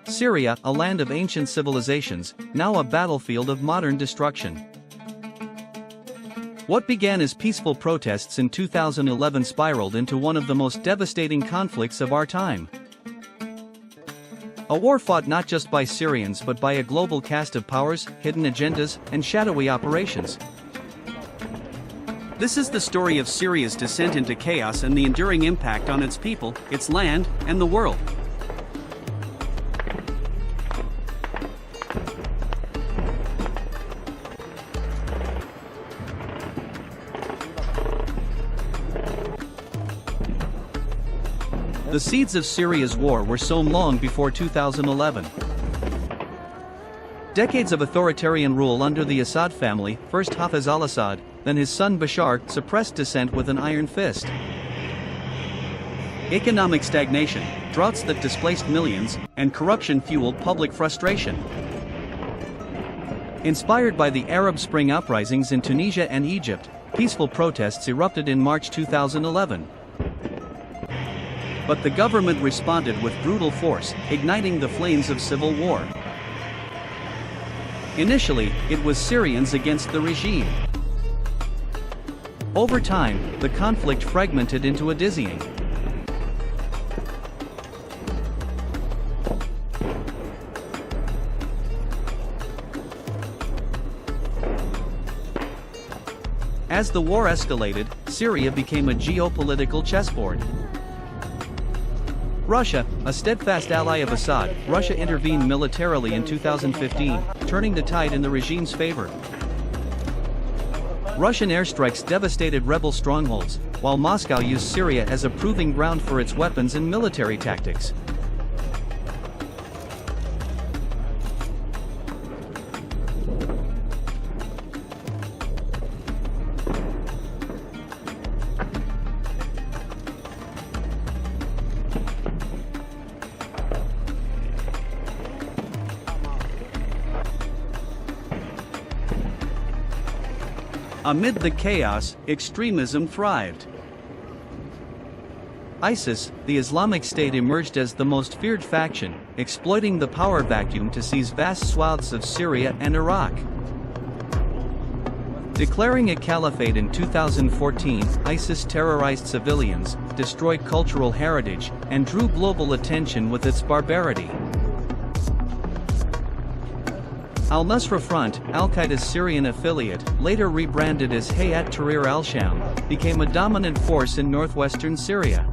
Syria, a land of ancient civilizations, now a battlefield of modern destruction. What began as peaceful protests in 2011 spiraled into one of the most devastating conflicts of our time. A war fought not just by Syrians but by a global cast of powers, hidden agendas, and shadowy operations. This is the story of Syria's descent into chaos and the enduring impact on its people, its land, and the world. The seeds of Syria's war were sown long before 2011. Decades of authoritarian rule under the Assad family, first Hafez al-Assad, then his son Bashar, suppressed dissent with an iron fist. Economic stagnation, droughts that displaced millions, and corruption fueled public frustration. Inspired by the Arab Spring uprisings in Tunisia and Egypt, peaceful protests erupted in March 2011. But the government responded with brutal force, igniting the flames of civil war. Initially, it was Syrians against the regime. Over time, the conflict fragmented into a dizzying. As the war escalated, Syria became a geopolitical chessboard. Russia, a steadfast ally of Assad, Russia intervened militarily in 2015, turning the tide in the regime's favor. Russian airstrikes devastated rebel strongholds, while Moscow used Syria as a proving ground for its weapons and military tactics. Amid the chaos, extremism thrived. ISIS, the Islamic State, emerged as the most feared faction, exploiting the power vacuum to seize vast swaths of Syria and Iraq. Declaring a caliphate in 2014, ISIS terrorized civilians, destroyed cultural heritage, and drew global attention with its barbarity. Al-Nusra Front, Al-Qaeda's Syrian affiliate, later rebranded as Hayat Tahrir al-Sham, became a dominant force in northwestern Syria.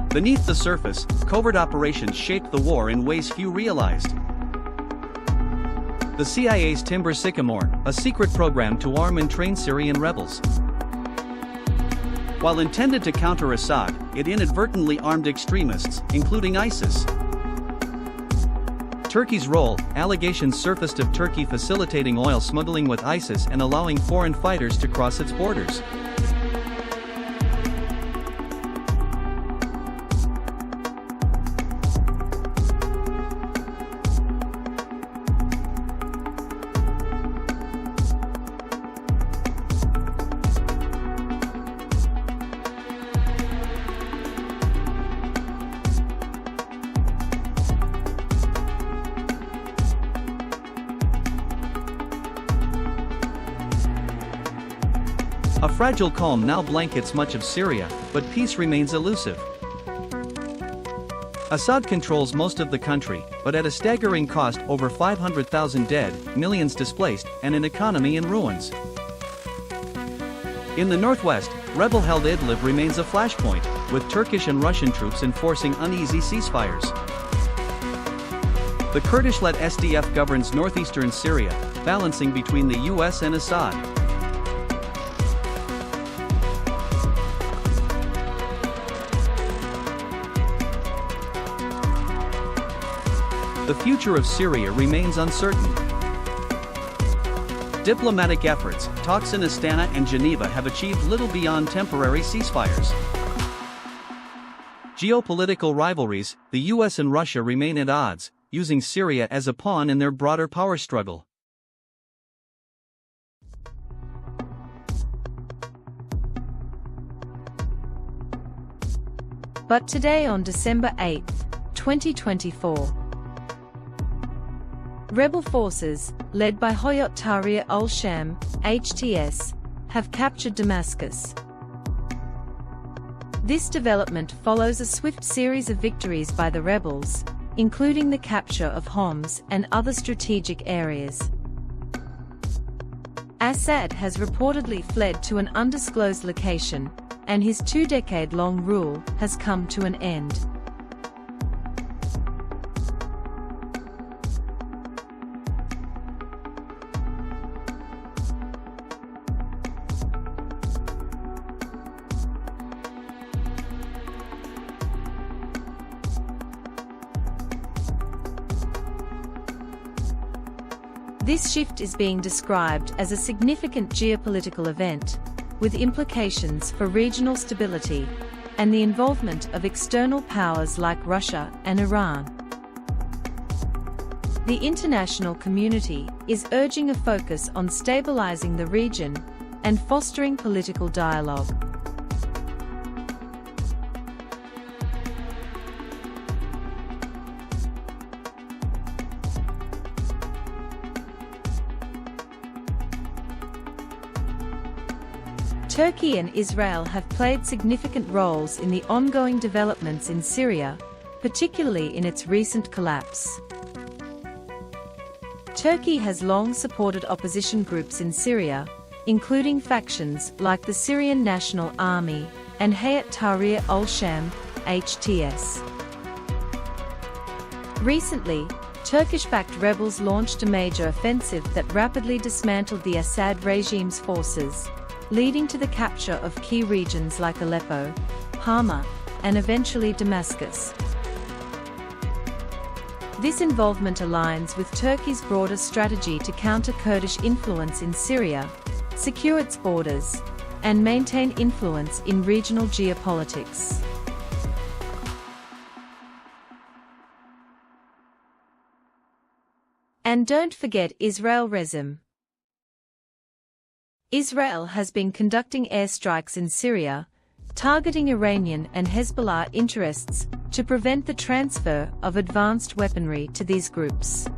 Beneath the surface, covert operations shaped the war in ways few realized. The CIA's Timber Sycamore, a secret program to arm and train Syrian rebels. While intended to counter Assad, it inadvertently armed extremists, including ISIS. Turkey's role, allegations surfaced of Turkey facilitating oil smuggling with ISIS and allowing foreign fighters to cross its borders. A fragile calm now blankets much of Syria, but peace remains elusive. Assad controls most of the country, but at a staggering cost: over 500,000 dead, millions displaced, and an economy in ruins. In the northwest, rebel-held Idlib remains a flashpoint, with Turkish and Russian troops enforcing uneasy ceasefires. The Kurdish-led SDF governs northeastern Syria, balancing between the US and Assad. The future of Syria remains uncertain. Diplomatic efforts, talks in Astana and Geneva have achieved little beyond temporary ceasefires. Geopolitical rivalries, the US and Russia remain at odds, using Syria as a pawn in their broader power struggle. But today, on December 8, 2024, rebel forces, led by Hayat Tahrir al-Sham, HTS, have captured Damascus. This development follows a swift series of victories by the rebels, including the capture of Homs and other strategic areas. Assad has reportedly fled to an undisclosed location, and his two-decade-long rule has come to an end. This shift is being described as a significant geopolitical event, with implications for regional stability and the involvement of external powers like Russia and Iran. The international community is urging a focus on stabilizing the region and fostering political dialogue. Turkey and Israel have played significant roles in the ongoing developments in Syria, particularly in its recent collapse. Turkey has long supported opposition groups in Syria, including factions like the Syrian National Army and Hayat Tahrir al-Sham, HTS. Recently, Turkish-backed rebels launched a major offensive that rapidly dismantled the Assad regime's forces, leading to the capture of key regions like Aleppo, Hama, and eventually Damascus. This involvement aligns with Turkey's broader strategy to counter Kurdish influence in Syria, secure its borders, and maintain influence in regional geopolitics. And don't forget Israel-Rezim. Israel has been conducting airstrikes in Syria, targeting Iranian and Hezbollah interests to prevent the transfer of advanced weaponry to these groups.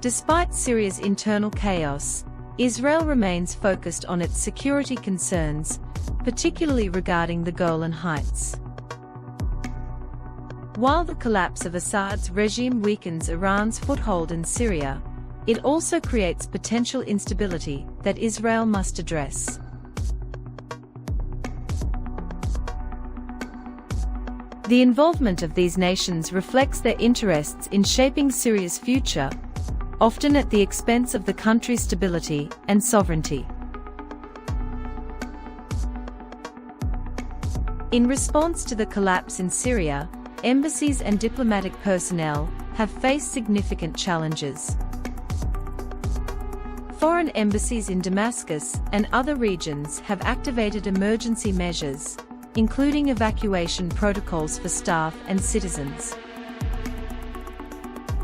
Despite Syria's internal chaos, Israel remains focused on its security concerns, particularly regarding the Golan Heights. While the collapse of Assad's regime weakens Iran's foothold in Syria, it also creates potential instability that Israel must address. The involvement of these nations reflects their interests in shaping Syria's future, often at the expense of the country's stability and sovereignty. In response to the collapse in Syria, embassies and diplomatic personnel have faced significant challenges. Foreign embassies in Damascus and other regions have activated emergency measures, including evacuation protocols for staff and citizens.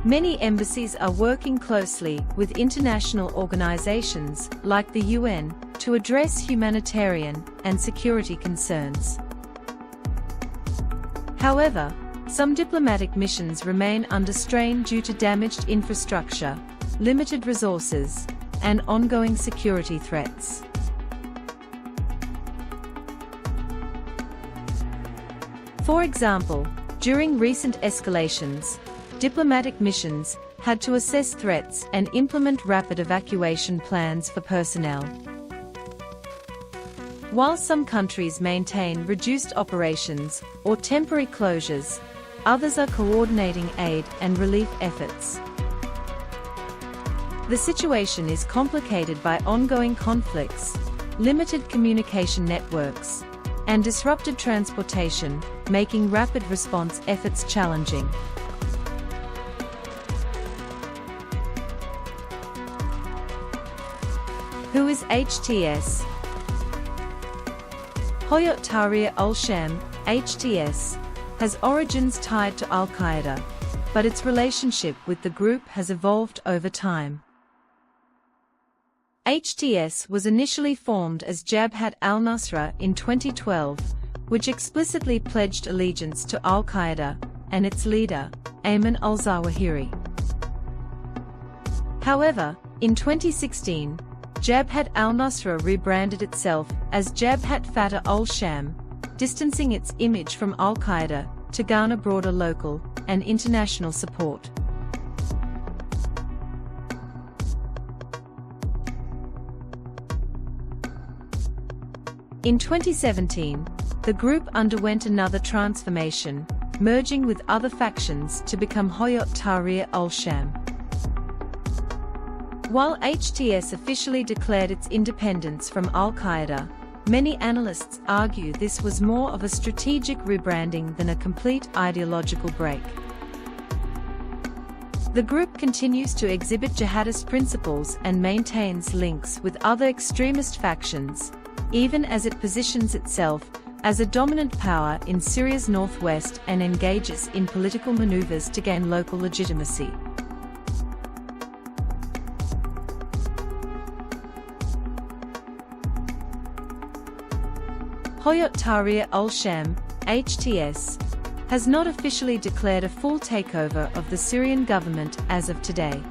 Many embassies are working closely with international organizations like the UN to address humanitarian and security concerns. However, some diplomatic missions remain under strain due to damaged infrastructure, limited resources, and ongoing security threats. For example, during recent escalations, diplomatic missions had to assess threats and implement rapid evacuation plans for personnel. While some countries maintain reduced operations or temporary closures, others are coordinating aid and relief efforts. The situation is complicated by ongoing conflicts, limited communication networks, and disrupted transportation, making rapid response efforts challenging. Who is HTS? Hayat Tahrir al-Sham, HTS, has origins tied to Al-Qaeda, but its relationship with the group has evolved over time. HTS was initially formed as Jabhat al-Nusra in 2012, which explicitly pledged allegiance to al-Qaeda and its leader, Ayman al-Zawahiri. However, in 2016, Jabhat al-Nusra rebranded itself as Jabhat Fatah al-Sham, distancing its image from al-Qaeda to garner broader local and international support. In 2017, the group underwent another transformation, merging with other factions to become Hayat Tahrir al-Sham. While HTS officially declared its independence from al-Qaeda, many analysts argue this was more of a strategic rebranding than a complete ideological break. The group continues to exhibit jihadist principles and maintains links with other extremist factions, even as it positions itself as a dominant power in Syria's northwest and engages in political maneuvers to gain local legitimacy. Hayat Tahrir al-Sham, HTS, has not officially declared a full takeover of the Syrian government as of today.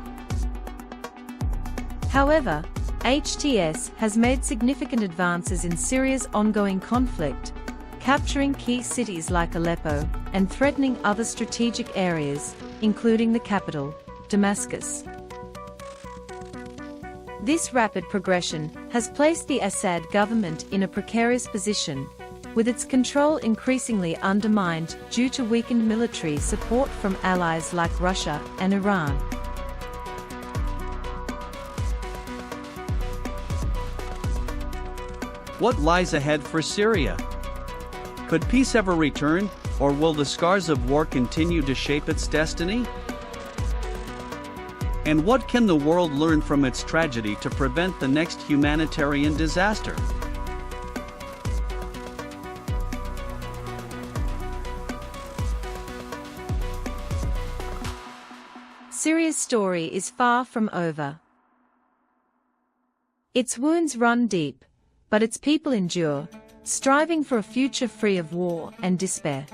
However, HTS has made significant advances in Syria's ongoing conflict, capturing key cities like Aleppo and threatening other strategic areas, including the capital, Damascus. This rapid progression has placed the Assad government in a precarious position, with its control increasingly undermined due to weakened military support from allies like Russia and Iran. What lies ahead for Syria? Could peace ever return, or will the scars of war continue to shape its destiny? And what can the world learn from its tragedy to prevent the next humanitarian disaster? Syria's story is far from over. Its wounds run deep, but its people endure, striving for a future free of war and despair.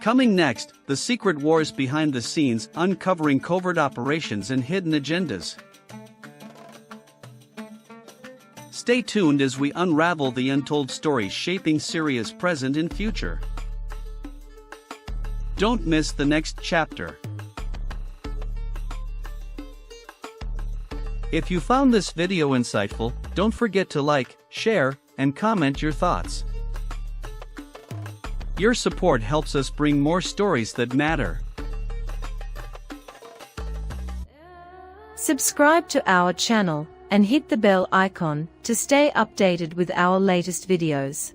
Coming next, the secret wars behind the scenes, uncovering covert operations and hidden agendas. Stay tuned as we unravel the untold stories shaping Syria's present and future. Don't miss the next chapter. If you found this video insightful, don't forget to like, share, and comment your thoughts. Your support helps us bring more stories that matter. Subscribe to our channel and hit the bell icon to stay updated with our latest videos.